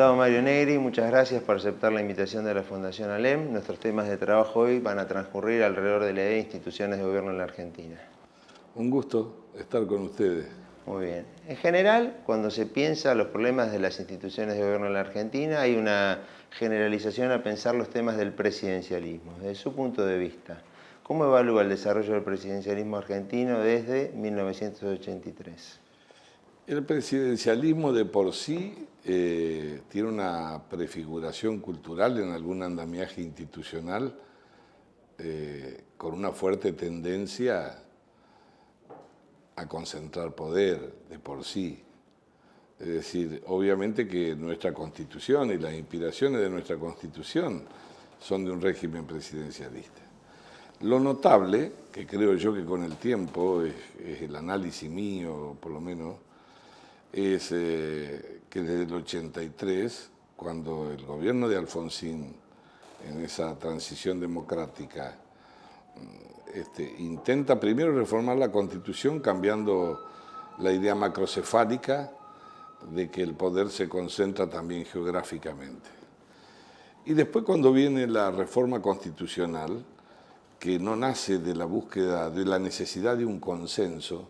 Diputado Mario Negri, muchas gracias por aceptar la invitación de la Fundación ALEM. Nuestros temas de trabajo hoy van a transcurrir alrededor de la idea de instituciones de gobierno en la Argentina. Un gusto estar con ustedes. Muy bien. En general, cuando se piensa los problemas de las instituciones de gobierno en la Argentina, hay una generalización a pensar los temas del presidencialismo. Desde su punto de vista, ¿cómo evalúa el desarrollo del presidencialismo argentino desde 1983? El presidencialismo de por sí tiene una prefiguración cultural en algún andamiaje institucional con una fuerte tendencia a concentrar poder de por sí. Es decir, obviamente que nuestra Constitución y las inspiraciones de nuestra Constitución son de un régimen presidencialista. Lo notable, que creo yo que con el tiempo, es el análisis mío, por lo menos, es que desde el 83, cuando el gobierno de Alfonsín, en esa transición democrática, intenta primero reformar la Constitución cambiando la idea macrocefálica de que el poder se concentra también geográficamente. Y después cuando viene la reforma constitucional, que no nace de la búsqueda, de la necesidad de un consenso,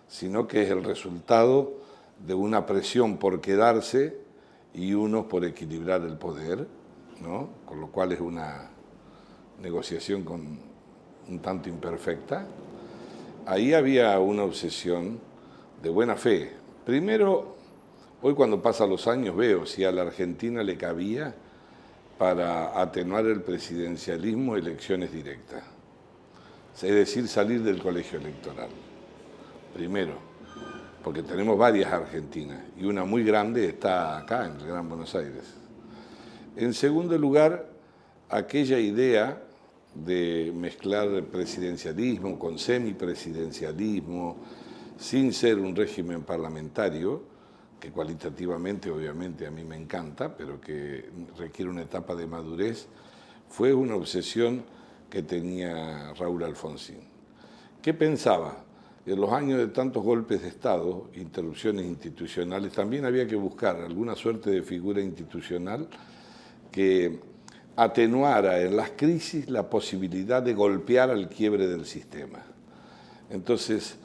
sino que es el resultado de una presión por quedarse y unos por equilibrar el poder, ¿no? Con lo cual es una negociación un tanto imperfecta. Ahí había una obsesión de buena fe. Primero, hoy cuando pasan los años veo si a la Argentina le cabía para atenuar el presidencialismo elecciones directas. Es decir, salir del colegio electoral. Primero, porque tenemos varias Argentinas y una muy grande está acá, en el Gran Buenos Aires. En segundo lugar, aquella idea de mezclar presidencialismo con semipresidencialismo, sin ser un régimen parlamentario, que cualitativamente obviamente a mí me encanta, pero que requiere una etapa de madurez, fue una obsesión que tenía Raúl Alfonsín. ¿Qué pensaba? En los años de tantos golpes de Estado, interrupciones institucionales, también había que buscar alguna suerte de figura institucional que atenuara en las crisis la posibilidad de golpear al quiebre del sistema. Entonces,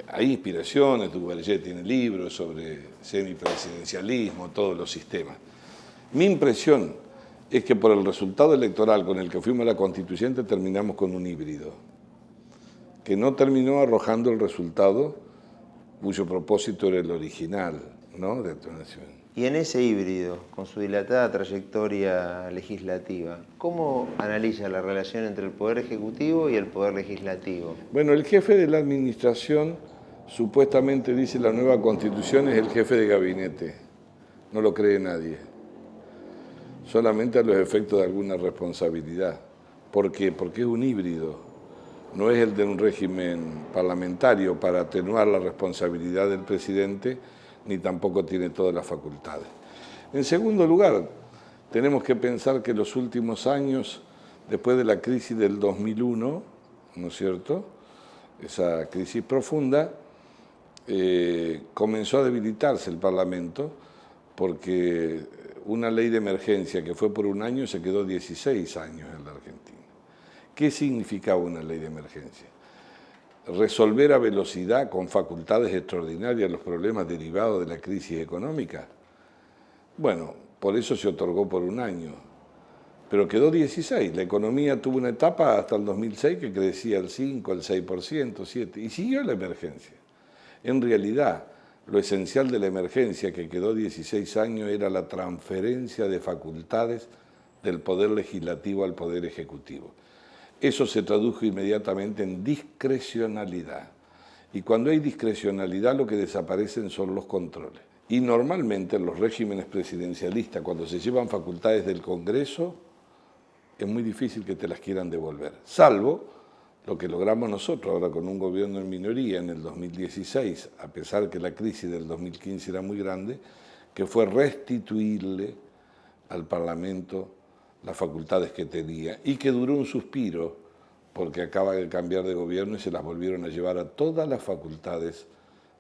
hay inspiraciones, Duverger tiene libros sobre semipresidencialismo, todos los sistemas. Mi impresión es que por el resultado electoral con el que fuimos a la Constituyente terminamos con un híbrido, que no terminó arrojando el resultado cuyo propósito era el original, ¿no?, de actuación. Y en ese híbrido, con su dilatada trayectoria legislativa, ¿cómo analiza la relación entre el Poder Ejecutivo y el Poder Legislativo? Bueno, el jefe de la administración, supuestamente dice la nueva Constitución, es el jefe de gabinete. No lo cree nadie. Solamente a los efectos de alguna responsabilidad. ¿Por qué? Porque es un híbrido. No es el de un régimen parlamentario para atenuar la responsabilidad del presidente, ni tampoco tiene todas las facultades. En segundo lugar, tenemos que pensar que los últimos años, después de la crisis del 2001, ¿no es cierto?, esa crisis profunda, comenzó a debilitarse el Parlamento porque una ley de emergencia que fue por un año se quedó 16 años en la Argentina. ¿Qué significaba una ley de emergencia? Resolver a velocidad, con facultades extraordinarias, los problemas derivados de la crisis económica. Bueno, por eso se otorgó por un año, pero quedó 16. La economía tuvo una etapa hasta el 2006 que crecía al 5, al 6%, 7%, y siguió la emergencia. En realidad, lo esencial de la emergencia, que quedó 16 años, era la transferencia de facultades del Poder Legislativo al Poder Ejecutivo. Eso se tradujo inmediatamente en discrecionalidad. Y cuando hay discrecionalidad, lo que desaparecen son los controles. Y normalmente en los regímenes presidencialistas, cuando se llevan facultades del Congreso, es muy difícil que te las quieran devolver. Salvo lo que logramos nosotros ahora con un gobierno en minoría en el 2016, a pesar que la crisis del 2015 era muy grande, que fue restituirle al Parlamento las facultades que tenía, y que duró un suspiro, porque acaba de cambiar de gobierno y se las volvieron a llevar a todas las facultades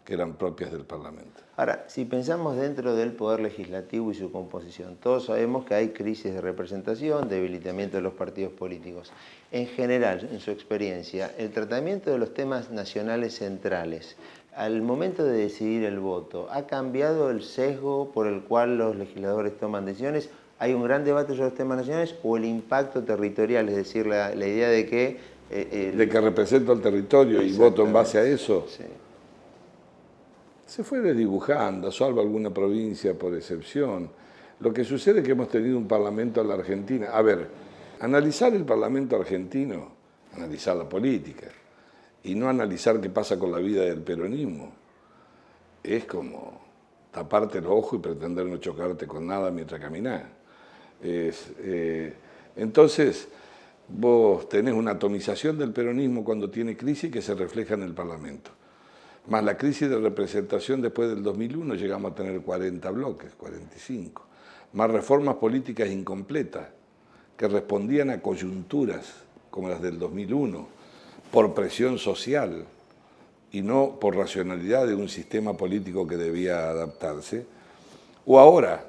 que eran propias del Parlamento. Ahora, si pensamos dentro del Poder Legislativo y su composición, todos sabemos que hay crisis de representación, debilitamiento de los partidos políticos. En general, en su experiencia, el tratamiento de los temas nacionales centrales, al momento de decidir el voto, ¿ha cambiado el sesgo por el cual los legisladores toman decisiones? ¿Hay un gran debate sobre los temas nacionales o el impacto territorial? Es decir, la idea de que... de que represento al territorio y voto en base a eso. Sí. Se fue desdibujando, salvo alguna provincia por excepción. Lo que sucede es que hemos tenido un parlamento en la Argentina. A ver, analizar el parlamento argentino, analizar la política, y no analizar qué pasa con la vida del peronismo, es como taparte los ojos y pretender no chocarte con nada mientras caminás. Entonces, vos tenés una atomización del peronismo cuando tiene crisis que se refleja en el Parlamento. Más la crisis de representación después del 2001, llegamos a tener 40 bloques, 45. Más reformas políticas incompletas que respondían a coyunturas como las del 2001, por presión social y no por racionalidad de un sistema político que debía adaptarse. O ahora,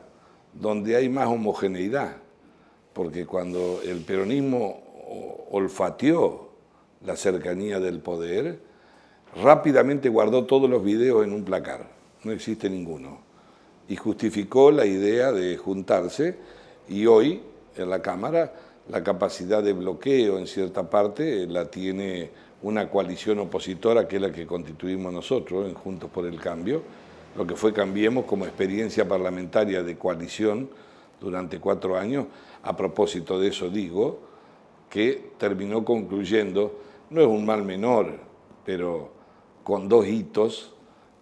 donde hay más homogeneidad, porque cuando el peronismo olfateó la cercanía del poder, rápidamente guardó todos los videos en un placar, no existe ninguno, y justificó la idea de juntarse, y hoy en la Cámara la capacidad de bloqueo en cierta parte la tiene una coalición opositora que es la que constituimos nosotros en Juntos por el Cambio, lo que fue Cambiemos como experiencia parlamentaria de coalición durante 4 años. A propósito de eso digo que terminó concluyendo, no es un mal menor, pero con 2 hitos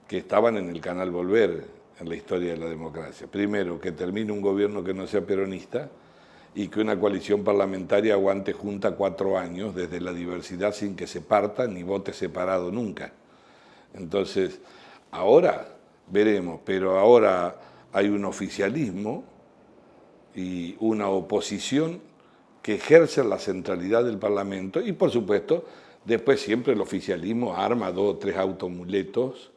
que estaban en el canal Volver en la historia de la democracia. Primero, que termine un gobierno que no sea peronista y que una coalición parlamentaria aguante junta 4 años desde la diversidad sin que se parta ni vote separado nunca. Entonces, ahora veremos, pero ahora hay un oficialismo y una oposición que ejercen la centralidad del Parlamento y, por supuesto, después siempre el oficialismo arma 2 o 3 automuletos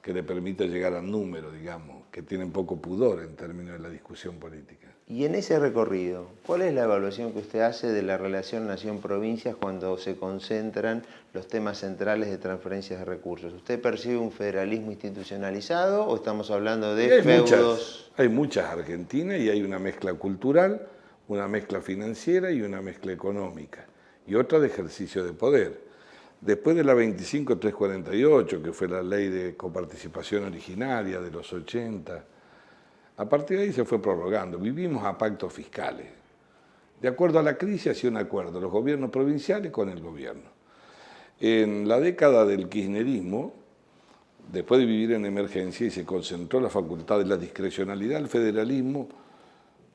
que le permite llegar al número, digamos, que tienen poco pudor en términos de la discusión política. Y en ese recorrido, ¿cuál es la evaluación que usted hace de la relación nación-provincias cuando se concentran los temas centrales de transferencias de recursos? ¿Usted percibe un federalismo institucionalizado o estamos hablando de feudos? Hay muchas Argentinas y hay una mezcla cultural, una mezcla financiera y una mezcla económica, y otra de ejercicio de poder. Después de la 25348, que fue la ley de coparticipación originaria de los 80, a partir de ahí se fue prorrogando. Vivimos a pactos fiscales. De acuerdo a la crisis hacía un acuerdo los gobiernos provinciales con el gobierno. En la década del kirchnerismo, después de vivir en emergencia y se concentró la facultad de la discrecionalidad, el federalismo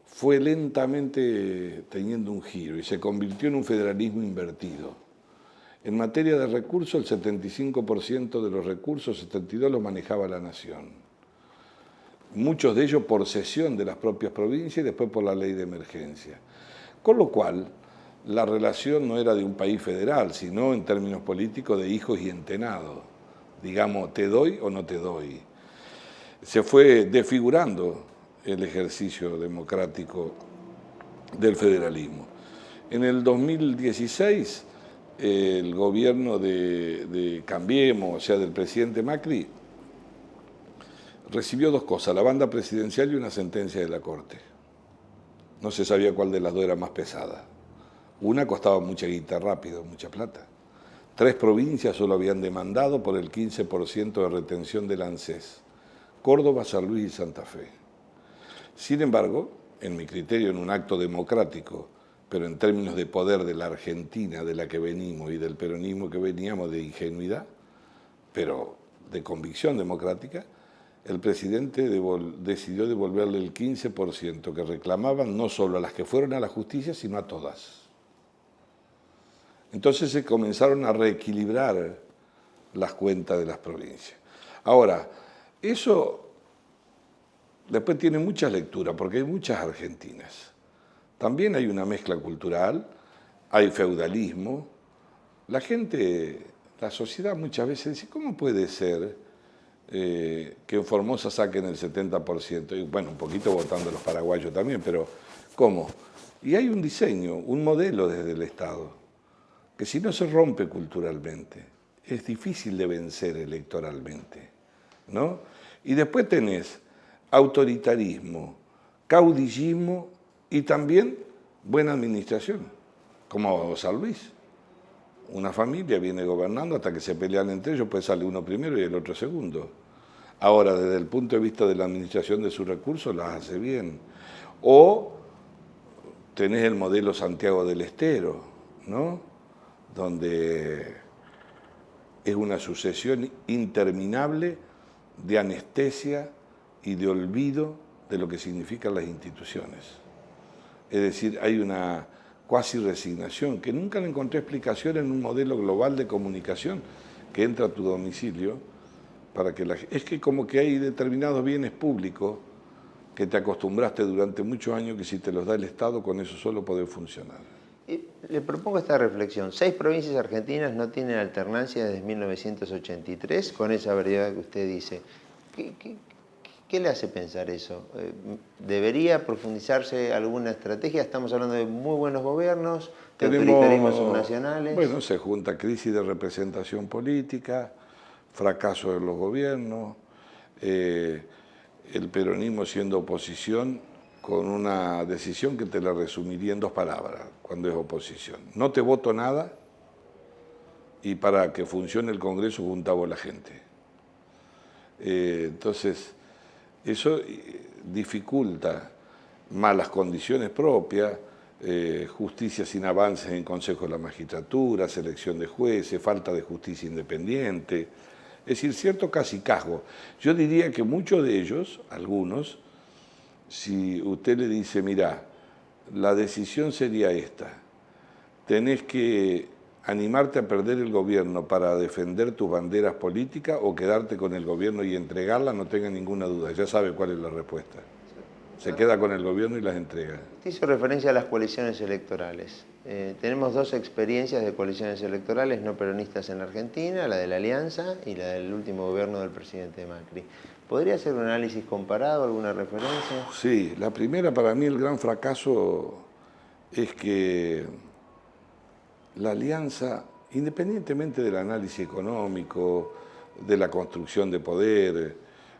fue lentamente teniendo un giro y se convirtió en un federalismo invertido. En materia de recursos, el 75% de los recursos, 72% los manejaba la nación. Muchos de ellos por cesión de las propias provincias y después por la ley de emergencia. Con lo cual, la relación no era de un país federal, sino en términos políticos de hijos y entenados. Digamos, te doy o no te doy. Se fue desfigurando el ejercicio democrático del federalismo. En el 2016, el gobierno de Cambiemos, o sea, del presidente Macri, recibió 2 cosas, la banda presidencial y una sentencia de la Corte. No se sabía cuál de las 2 era más pesada. Una costaba mucha guita rápido, mucha plata. 3 provincias solo habían demandado por el 15% de retención del ANSES: Córdoba, San Luis y Santa Fe. Sin embargo, en mi criterio, en un acto democrático, pero en términos de poder de la Argentina de la que venimos y del peronismo que veníamos, de ingenuidad, pero de convicción democrática, el presidente decidió devolverle el 15% que reclamaban no solo a las que fueron a la justicia, sino a todas. Entonces se comenzaron a reequilibrar las cuentas de las provincias. Ahora, eso después tiene muchas lecturas, porque hay muchas argentinas. También hay una mezcla cultural, hay feudalismo. La gente, la sociedad muchas veces dice, ¿cómo puede ser que en Formosa saquen el 70%, y bueno, un poquito votando los paraguayos también, pero ¿cómo? Y hay un diseño, un modelo desde el Estado, que si no se rompe culturalmente, es difícil de vencer electoralmente, ¿no? Y después tenés autoritarismo, caudillismo y también buena administración, como San Luis. Una familia viene gobernando hasta que se pelean entre ellos, pues sale uno primero y el otro segundo. Ahora, desde el punto de vista de la administración de sus recursos, las hace bien. O tenés el modelo Santiago del Estero, ¿no? Donde es una sucesión interminable de anestesia y de olvido de lo que significan las instituciones. Es decir, hay una cuasi resignación que nunca le encontré explicación en un modelo global de comunicación que entra a tu domicilio para que es que como que hay determinados bienes públicos que te acostumbraste durante muchos años que si te los da el Estado con eso solo podés funcionar. Le propongo esta reflexión. 6 provincias argentinas no tienen alternancia desde 1983 con esa variedad que usted dice. ¿Qué le hace pensar eso? ¿Debería profundizarse alguna estrategia? Estamos hablando de muy buenos gobiernos, de autoritarismos subnacionales. Bueno, se junta crisis de representación política, fracaso de los gobiernos, el peronismo siendo oposición con una decisión que te la resumiría en 2 palabras cuando es oposición. No te voto nada y para que funcione el Congreso juntamos la gente. Entonces, eso dificulta malas condiciones propias, justicia sin avances en Consejo de la Magistratura, selección de jueces, falta de justicia independiente, es decir, cierto cacicazgo. Yo diría que muchos de ellos, algunos, si usted le dice, mira, la decisión sería esta, tenés que animarte a perder el gobierno para defender tus banderas políticas o quedarte con el gobierno y entregarla, no tenga ninguna duda, ya sabe cuál es la respuesta. Se queda con el gobierno y las entrega. Usted hizo referencia a las coaliciones electorales. Tenemos 2 experiencias de coaliciones electorales no peronistas en la Argentina, la de la Alianza y la del último gobierno del presidente Macri. ¿Podría hacer un análisis comparado, alguna referencia? Sí, la primera para mí el gran fracaso es que la Alianza, independientemente del análisis económico, de la construcción de poder,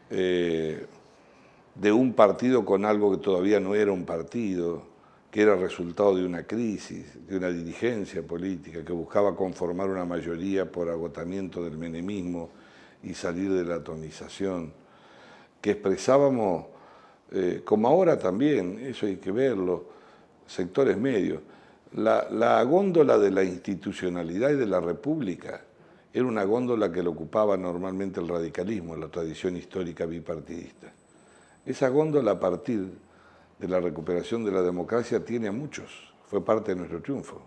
de un partido con algo que todavía no era un partido, que era resultado de una crisis, de una dirigencia política que buscaba conformar una mayoría por agotamiento del menemismo y salir de la atomización, que expresábamos, como ahora también, eso hay que verlo, sectores medios. La góndola de la institucionalidad y de la república era una góndola que lo ocupaba normalmente el radicalismo, la tradición histórica bipartidista. Esa góndola, a partir de la recuperación de la democracia, tiene a muchos. Fue parte de nuestro triunfo,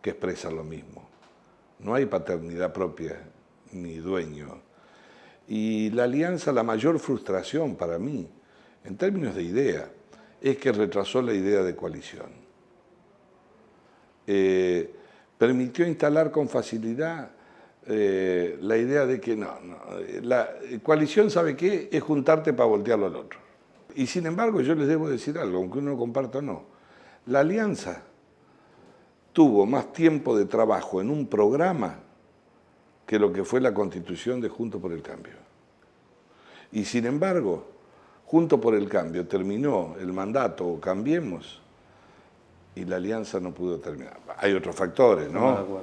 que expresa lo mismo. No hay paternidad propia ni dueño. Y la Alianza, la mayor frustración para mí, en términos de idea, es que retrasó la idea de coalición. Permitió instalar con facilidad la idea de que la coalición, ¿sabe qué? Es juntarte para voltearlo al otro. Y sin embargo, yo les debo decir algo, aunque uno lo comparta o no. La Alianza tuvo más tiempo de trabajo en un programa que lo que fue la constitución de Juntos por el Cambio. Y sin embargo, Juntos por el Cambio terminó el mandato, o Cambiemos, y la Alianza no pudo terminar. Hay otros factores, ¿no?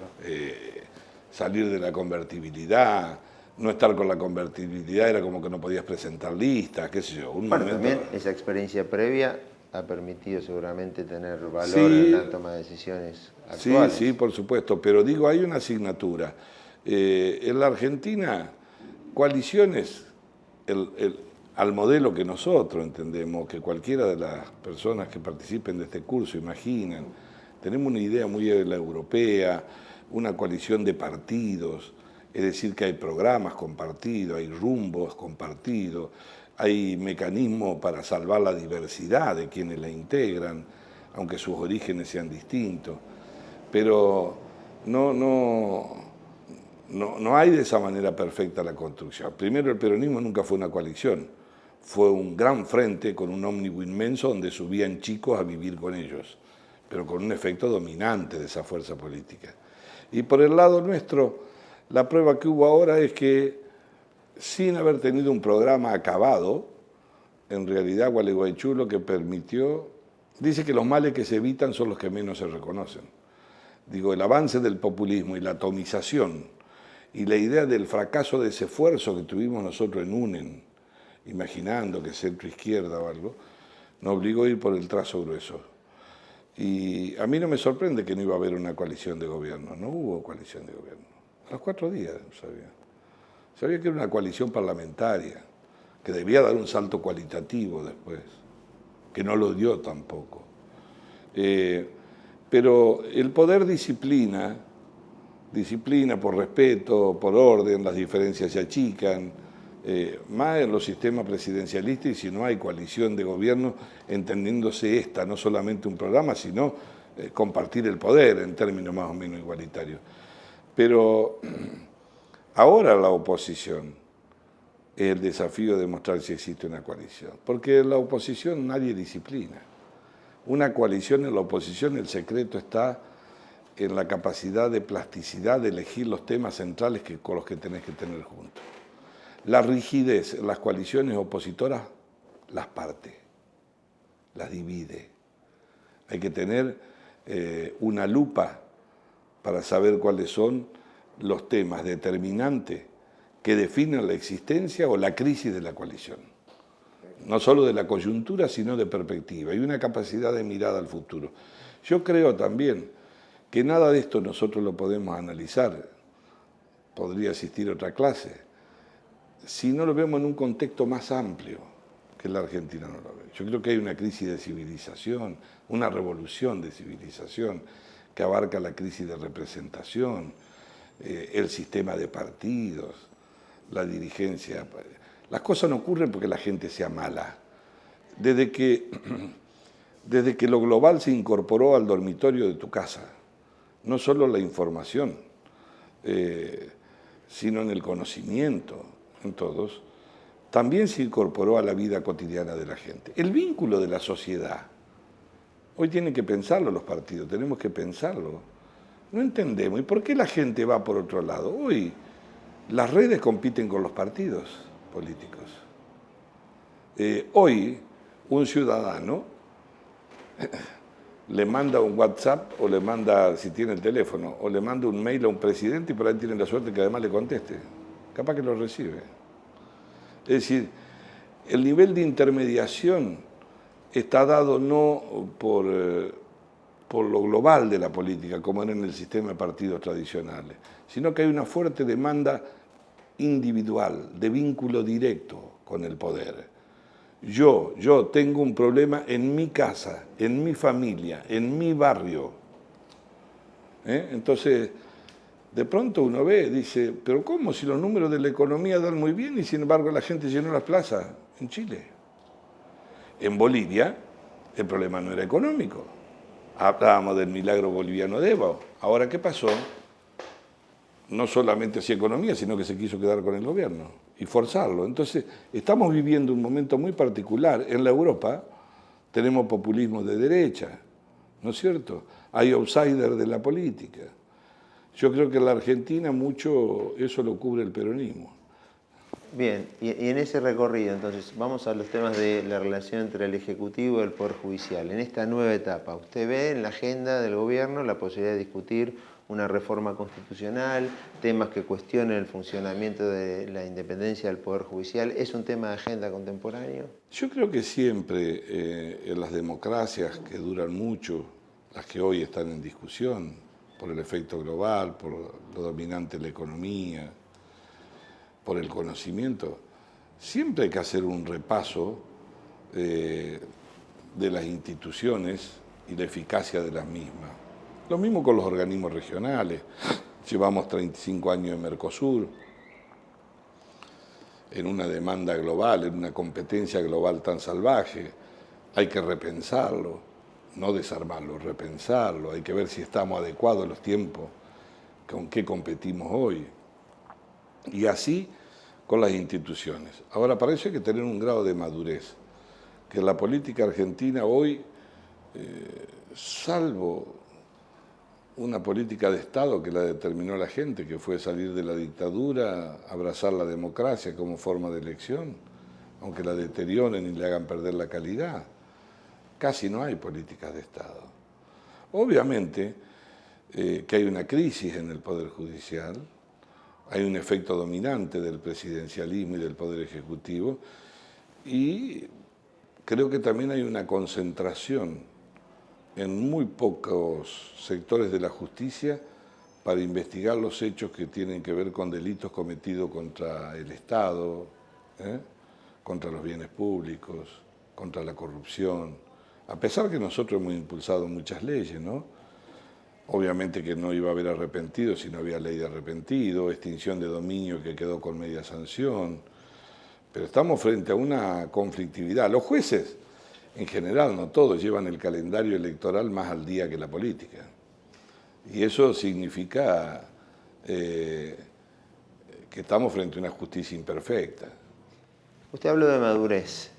Salir de la convertibilidad, no estar con la convertibilidad era como que no podías presentar listas, qué sé yo. Bueno, también esa experiencia previa ha permitido seguramente tener valor en la toma de decisiones actuales. Sí, por supuesto, pero digo, hay una asignatura. En la Argentina, coaliciones, al modelo que nosotros entendemos, que cualquiera de las personas que participen de este curso imaginan, tenemos una idea muy de la europea, una coalición de partidos, es decir, que hay programas compartidos, hay rumbos compartidos, hay mecanismos para salvar la diversidad de quienes la integran, aunque sus orígenes sean distintos. Pero no no hay de esa manera perfecta la construcción. Primero, el peronismo nunca fue una coalición, fue un gran frente con un ómnibus inmenso donde subían chicos a vivir con ellos, pero con un efecto dominante de esa fuerza política. Y por el lado nuestro, la prueba que hubo ahora es que, sin haber tenido un programa acabado, en realidad Gualeguaychú lo que permitió, dice que los males que se evitan son los que menos se reconocen. Digo, el avance del populismo y la atomización y la idea del fracaso de ese esfuerzo que tuvimos nosotros en UNEN, imaginando que centro-izquierda o algo, nos obligó a ir por el trazo grueso. Y a mí no me sorprende que no iba a haber una coalición de gobierno, no hubo coalición de gobierno. A los 4 días sabía. Sabía que era una coalición parlamentaria, que debía dar un salto cualitativo después, que no lo dio tampoco. Pero el poder disciplina por respeto, por orden, las diferencias se achican, más en los sistemas presidencialistas y si no hay coalición de gobierno, entendiéndose esta, no solamente un programa, sino compartir el poder en términos más o menos igualitarios. Pero ahora la oposición es el desafío de mostrar si existe una coalición, porque en la oposición nadie disciplina. Una coalición en la oposición, el secreto está en la capacidad de plasticidad de elegir los temas centrales con los que tenés que tener juntos. La rigidez en las coaliciones opositoras las parte, las divide. Hay que tener una lupa para saber cuáles son los temas determinantes que definen la existencia o la crisis de la coalición. No solo de la coyuntura, sino de perspectiva y una capacidad de mirada al futuro. Yo creo también que nada de esto nosotros lo podemos analizar, podría existir otra clase, si no lo vemos en un contexto más amplio que la Argentina no lo ve. Yo creo que hay una crisis de civilización, una revolución de civilización que abarca la crisis de representación, el sistema de partidos, la dirigencia. Las cosas no ocurren porque la gente sea mala. Desde que lo global se incorporó al dormitorio de tu casa, no solo la información, sino en el conocimiento, en todos, también se incorporó a la vida cotidiana de la gente. El vínculo de la sociedad, hoy tienen que pensarlo los partidos, tenemos que pensarlo. No entendemos. ¿Y por qué la gente va por otro lado? Hoy las redes compiten con los partidos políticos. Hoy un ciudadano le manda un WhatsApp o le manda, si tiene el teléfono, o le manda un mail a un presidente y por ahí tiene la suerte que además le conteste. Capaz que lo recibe. Es decir, el nivel de intermediación está dado no por lo global de la política, como era en el sistema de partidos tradicionales, sino que hay una fuerte demanda individual, de vínculo directo con el poder. Yo tengo un problema en mi casa, en mi familia, en mi barrio. Entonces, de pronto uno ve, dice, pero ¿cómo si los números de la economía dan muy bien y sin embargo la gente llenó las plazas en Chile? En Bolivia el problema no era económico. Hablábamos del milagro boliviano de Evo. Ahora, ¿qué pasó? No solamente hacía economía, sino que se quiso quedar con el gobierno y forzarlo. Entonces, estamos viviendo un momento muy particular. En la Europa tenemos populismo de derecha, ¿no es cierto? Hay outsiders de la política. Yo creo que en la Argentina mucho eso lo cubre el peronismo. Bien, y en ese recorrido, entonces, vamos a los temas de la relación entre el Ejecutivo y el Poder Judicial. En esta nueva etapa, ¿usted ve en la agenda del gobierno la posibilidad de discutir una reforma constitucional, temas que cuestionen el funcionamiento de la independencia del Poder Judicial? ¿Es un tema de agenda contemporáneo? Yo creo que siempre en las democracias que duran mucho, las que hoy están en discusión, por el efecto global, por lo dominante de la economía, por el conocimiento, siempre hay que hacer un repaso de las instituciones y la eficacia de las mismas. Lo mismo con los organismos regionales. Llevamos 35 años en Mercosur, en una demanda global, en una competencia global tan salvaje. Hay que repensarlo, no desarmarlo, repensarlo. Hay que ver si estamos adecuados a los tiempos con qué competimos hoy. Y así con las instituciones. Ahora, para eso hay que tener un grado de madurez, que la política argentina hoy, salvo una política de Estado que la determinó la gente, que fue salir de la dictadura, abrazar la democracia como forma de elección, aunque la deterioren y le hagan perder la calidad, casi no hay políticas de Estado. Obviamente que hay una crisis en el Poder Judicial, hay un efecto dominante del presidencialismo y del Poder Ejecutivo, y creo que también hay una concentración en muy pocos sectores de la justicia para investigar los hechos que tienen que ver con delitos cometidos contra el Estado, contra los bienes públicos, contra la corrupción, a pesar que nosotros hemos impulsado muchas leyes, ¿no? Obviamente que no iba a haber arrepentido si no había ley de arrepentido, extinción de dominio que quedó con media sanción, pero estamos frente a una conflictividad. Los jueces, en general, no todos, llevan el calendario electoral más al día que la política. Y eso significa que estamos frente a una justicia imperfecta. Usted habló de madurez.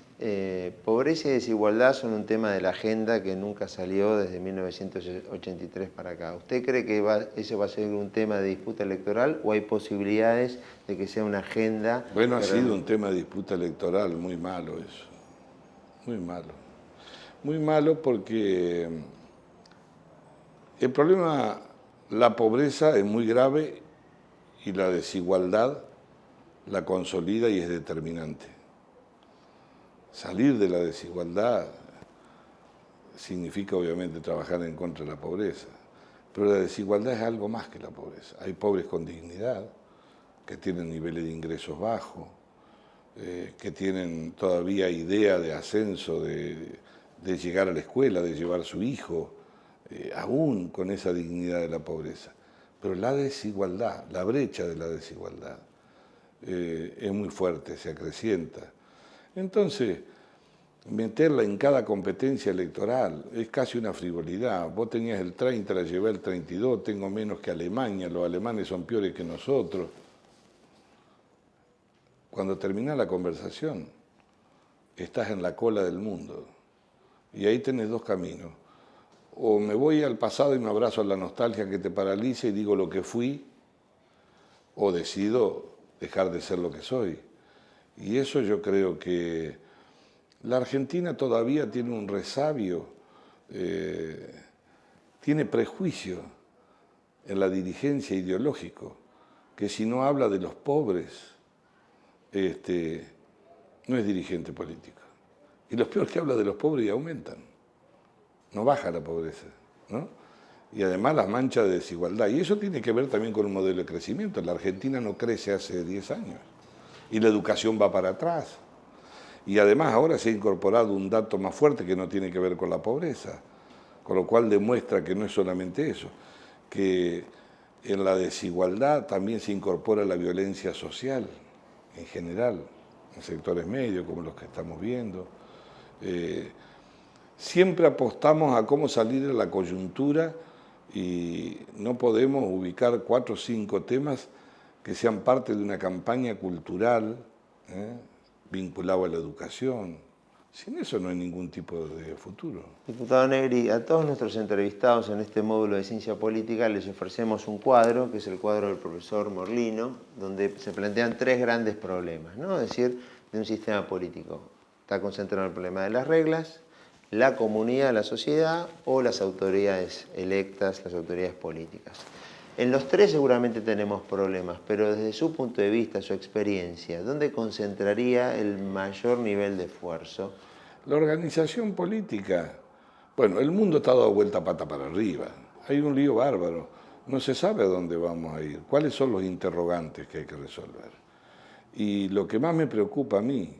Pobreza y desigualdad son un tema de la agenda que nunca salió desde 1983 para acá. ¿Usted cree que ese va a ser un tema de disputa electoral o hay posibilidades de que sea una agenda? Bueno, ha sido un tema de disputa electoral muy malo eso. Muy malo. Muy malo porque el problema, la pobreza es muy grave y la desigualdad la consolida y es determinante. Salir de la desigualdad significa obviamente trabajar en contra de la pobreza, pero la desigualdad es algo más que la pobreza. Hay pobres con dignidad, que tienen niveles de ingresos bajos, que tienen todavía idea de ascenso, de llegar a la escuela, de llevar a su hijo, aún con esa dignidad de la pobreza. Pero la desigualdad, la brecha de la desigualdad, es muy fuerte, se acrecienta. Entonces, meterla en cada competencia electoral es casi una frivolidad. Vos tenías el 30, la llevé el 32, tengo menos que Alemania, los alemanes son peores que nosotros. Cuando termina la conversación, estás en la cola del mundo. Y ahí tenés dos caminos. O me voy al pasado y me abrazo a la nostalgia que te paraliza y digo lo que fui, o decido dejar de ser lo que soy. Y eso yo creo que la Argentina todavía tiene un resabio, tiene prejuicio en la dirigencia ideológico, que si no habla de los pobres, no es dirigente político. Y lo peor que habla de los pobres y aumentan. No baja la pobreza, ¿no? Y además las manchas de desigualdad. Y eso tiene que ver también con un modelo de crecimiento. La Argentina no crece hace 10 años. Y la educación va para atrás. Y además ahora se ha incorporado un dato más fuerte que no tiene que ver con la pobreza. Con lo cual demuestra que no es solamente eso. Que en la desigualdad también se incorpora la violencia social, en general, en sectores medios como los que estamos viendo. Siempre apostamos a cómo salir de la coyuntura y no podemos ubicar 4 o 5 temas que sean parte de una campaña cultural vinculada a la educación. Sin eso no hay ningún tipo de futuro. Diputado Negri, a todos nuestros entrevistados en este módulo de Ciencia Política les ofrecemos un cuadro, que es el cuadro del profesor Morlino, donde se plantean 3 grandes problemas, ¿no? Es decir, de un sistema político. Está concentrado en el problema de las reglas, la comunidad, la sociedad o las autoridades electas, las autoridades políticas. En los 3 seguramente tenemos problemas, pero desde su punto de vista, su experiencia, ¿dónde concentraría el mayor nivel de esfuerzo? La organización política, bueno, el mundo está dado vuelta pata para arriba, hay un lío bárbaro, no se sabe a dónde vamos a ir, cuáles son los interrogantes que hay que resolver. Y lo que más me preocupa a mí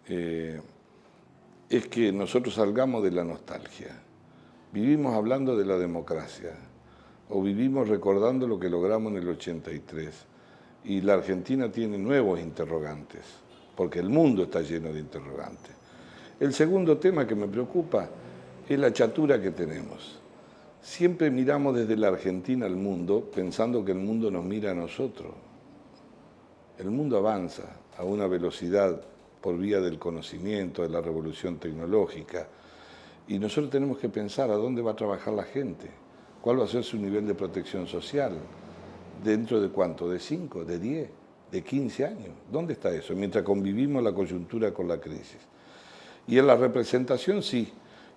es que nosotros salgamos de la nostalgia. Vivimos hablando de la democracia, o vivimos recordando lo que logramos en el 83. Y la Argentina tiene nuevos interrogantes, porque el mundo está lleno de interrogantes. El segundo tema que me preocupa es la chatura que tenemos. Siempre miramos desde la Argentina al mundo, pensando que el mundo nos mira a nosotros. El mundo avanza a una velocidad por vía del conocimiento, de la revolución tecnológica, y nosotros tenemos que pensar a dónde va a trabajar la gente, cuál va a ser su nivel de protección social, dentro de cuánto, de 5, de 10, de 15 años. ¿Dónde está eso? Mientras convivimos la coyuntura con la crisis. Y en la representación sí,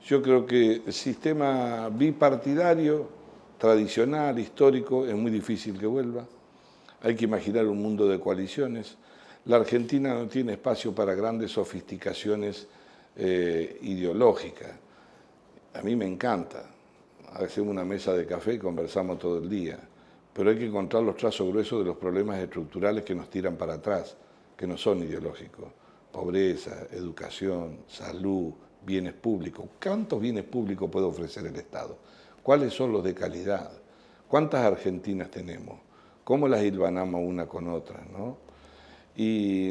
yo creo que el sistema bipartidario, tradicional, histórico, es muy difícil que vuelva. Hay que imaginar un mundo de coaliciones. La Argentina no tiene espacio para grandes sofisticaciones ideológicas. A mí me encanta. Hacemos una mesa de café y conversamos todo el día. Pero hay que encontrar los trazos gruesos de los problemas estructurales que nos tiran para atrás, que no son ideológicos. Pobreza, educación, salud, bienes públicos. ¿Cuántos bienes públicos puede ofrecer el Estado? ¿Cuáles son los de calidad? ¿Cuántas Argentinas tenemos? ¿Cómo las hilvanamos una con otra, ¿no? Y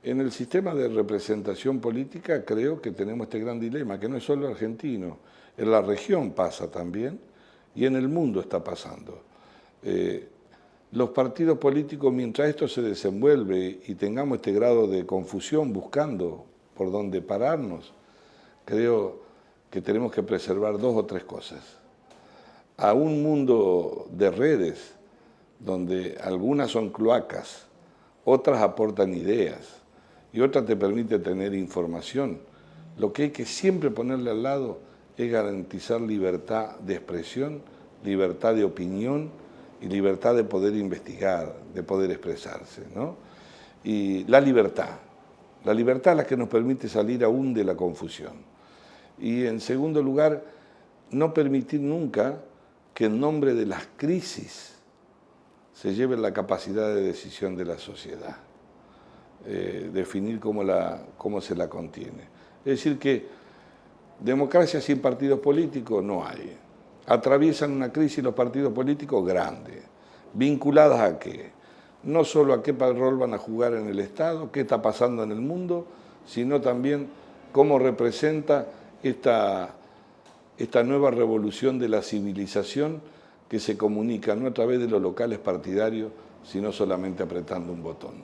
en el sistema de representación política creo que tenemos este gran dilema, que no es solo argentino, en la región pasa también y en el mundo está pasando. Los partidos políticos, mientras esto se desenvuelve y tengamos este grado de confusión buscando por dónde pararnos, creo que tenemos que preservar 2 o 3 cosas. A un mundo de redes, donde algunas son cloacas, otras aportan ideas y otras te permiten tener información. Lo que hay que siempre ponerle al lado es garantizar libertad de expresión, libertad de opinión y libertad de poder investigar, de poder expresarse, ¿no? Y la libertad es la que nos permite salir aún de la confusión. Y en segundo lugar, no permitir nunca que en nombre de las crisis se lleve la capacidad de decisión de la sociedad, definir cómo se la contiene. Es decir que democracia sin partidos políticos no hay. Atraviesan una crisis los partidos políticos grandes, vinculadas a qué, no solo a qué rol van a jugar en el Estado, qué está pasando en el mundo, sino también cómo representa esta nueva revolución de la civilización que se comunica no a través de los locales partidarios, sino solamente apretando un botón.